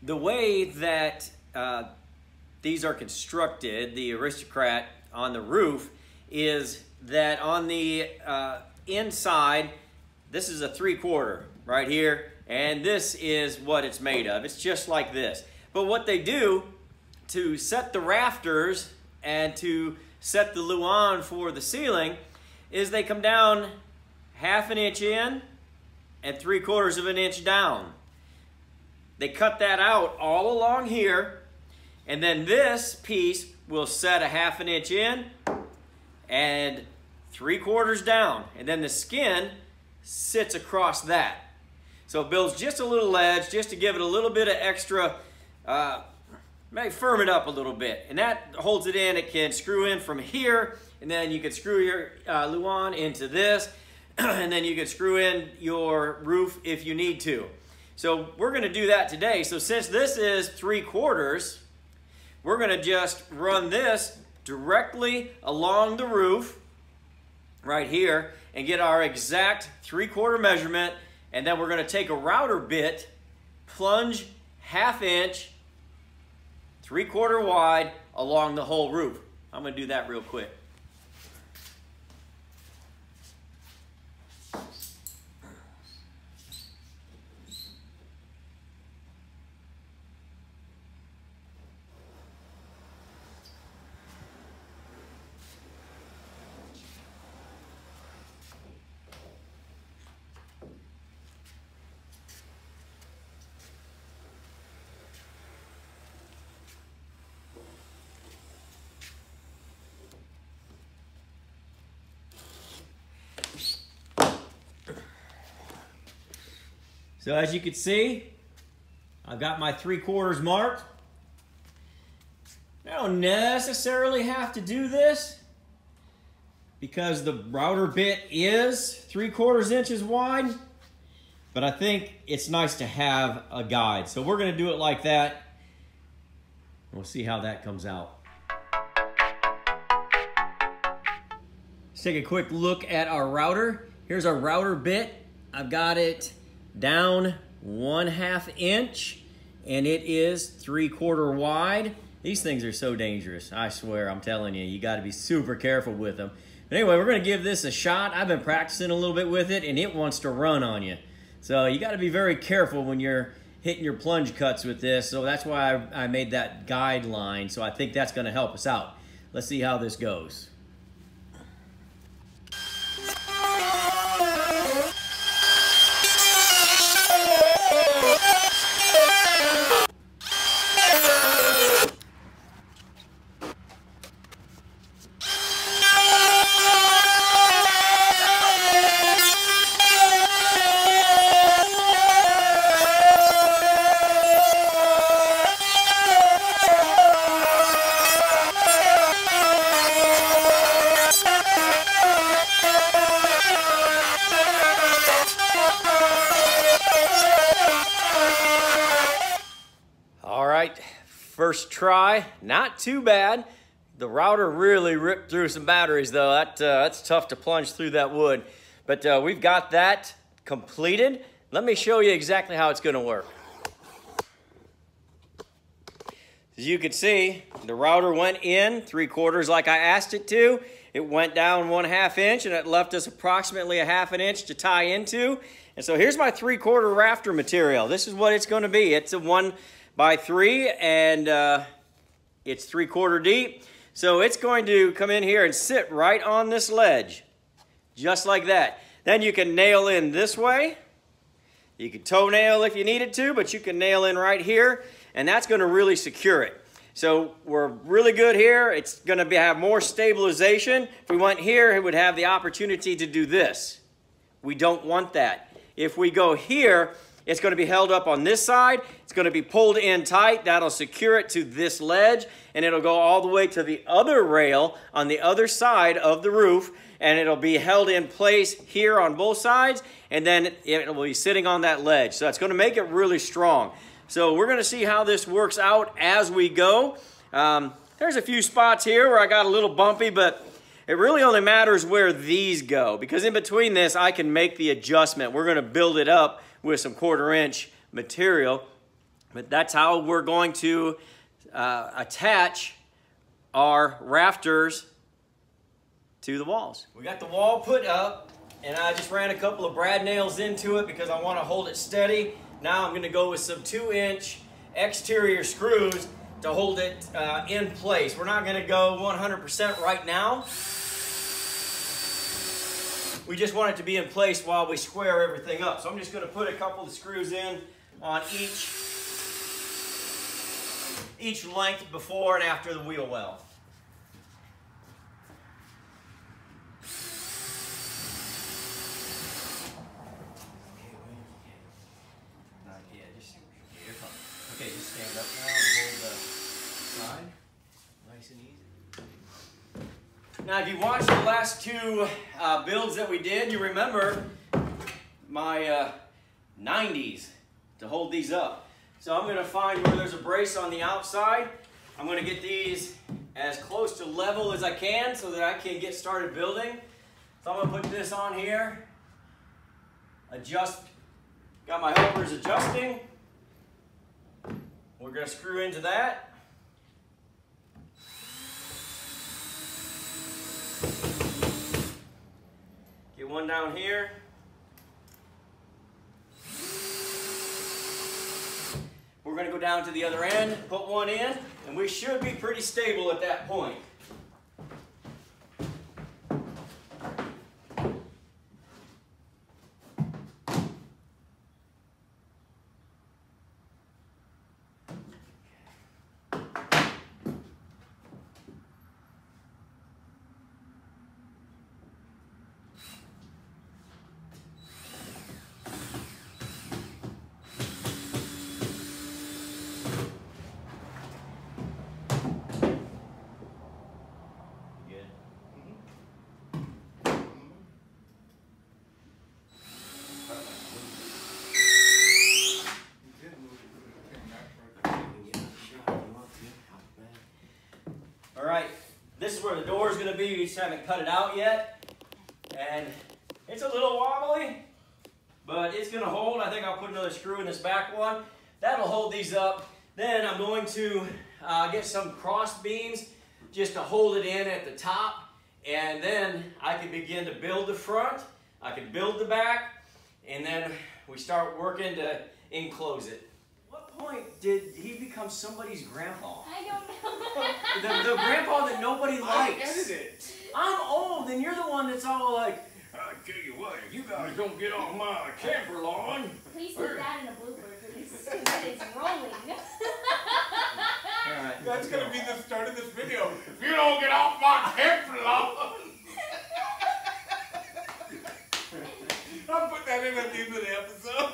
the way that these are constructed, the Aristocrat on the roof, is that on the inside, this is a 3/4 right here, and this is what it's made of. It's just like this. But what they do to set the rafters and to set the luan for the ceiling is they come down 1/2 inch in and 3/4 of an inch down. They cut that out all along here, and then this piece will set 1/2 inch in and 3/4 down, and then the skin sits across that. So it builds just a little ledge just to give it a little bit of extra, maybe firm it up a little bit, and that holds it in. It can screw in from here, and then you can screw your luan into this, and then you can screw in your roof if you need to. So we're going to do that today. So since this is 3/4, we're going to just run this directly along the roof right here and get our exact 3/4 measurement, and then we're going to take a router bit, plunge 1/2 inch, 3/4 wide along the whole roof. I'm going to do that real quick. So as you can see, I've got my 3/4 marked. I don't necessarily have to do this because the router bit is 3/4 inches wide, but I think it's nice to have a guide. So we're going to do it like that. We'll see how that comes out. Let's take a quick look at our router. Here's our router bit. I've got it down 1/2 inch, and it is 3/4 wide. These things are so dangerous. I swear, I'm telling you, you got to be super careful with them. But anyway, we're going to give this a shot. I've been practicing a little bit with it, and it wants to run on you. So you got to be very careful when you're hitting your plunge cuts with this. So that's why I made that guideline. So I think that's going to help us out. Let's see how this goes. First try, not too bad. The router really ripped through some batteries though. That's tough to plunge through that wood. But we've got that completed. Let me show you exactly how it's gonna work. As you can see, the router went in 3/4 like I asked it to. It went down 1/2 inch, and it left us approximately 1/2 inch to tie into. And so here's my 3/4 rafter material. This is what it's gonna be. It's a 1x3, and it's 3/4 deep. So it's going to come in here and sit right on this ledge, just like that. Then you can nail in this way. You can toenail if you needed to, but you can nail in right here, and that's going to really secure it. So we're really good here. It's going to have more stabilization. If we went here, it would have the opportunity to do this. We don't want that. If we go here, it's going to be held up on this side. It's going to be pulled in tight. That'll secure it to this ledge, and it'll go all the way to the other rail on the other side of the roof, and it'll be held in place here on both sides, and then it'll be sitting on that ledge. So it's going to make it really strong. So we're going to see how this works out as we go. There's a few spots here where I got a little bumpy, but it really only matters where these go, because in between this, I can make the adjustment. We're going to build it up with some 1/4 inch material. But that's how we're going to attach our rafters to the walls. We got the wall put up, and I just ran a couple of brad nails into it because I want to hold it steady. Now I'm going to go with some 2-inch exterior screws to hold it in place. We're not going to go 100% right now. We just want it to be in place while we square everything up. So I'm just going to put a couple of screws in on each length before and after the wheel well. Okay, just stand up now and hold the side. Nice and easy. Now, if you watched the last two builds that we did, you remember my 90s to hold these up. So I'm going to find where there's a brace on the outside. I'm going to get these as close to level as I can so that I can get started building. So I'm going to put this on here. Adjust. Got my helpers adjusting. We're going to screw into that. Get one down here. We're going to go down to the other end, put one in, and we should be pretty stable at that point. Alright, this is where the door is going to be. We just haven't cut it out yet. And it's a little wobbly, but it's going to hold. I think I'll put another screw in this back one. That'll hold these up. Then I'm going to get some cross beams just to hold it in at the top. And then I can begin to build the front. I can build the back. And then we start working to enclose it. What point did he become somebody's grandpa? I don't know. The grandpa that nobody likes. I edited it. I'm old, and you're the one that's all like, I tell you what, if you guys don't get off my camper lawn. Please put that in a blooper because it's rolling. all right. That's going to be the start of this video. If you don't get off my camper lawn. I'll put that in at the end of the episode.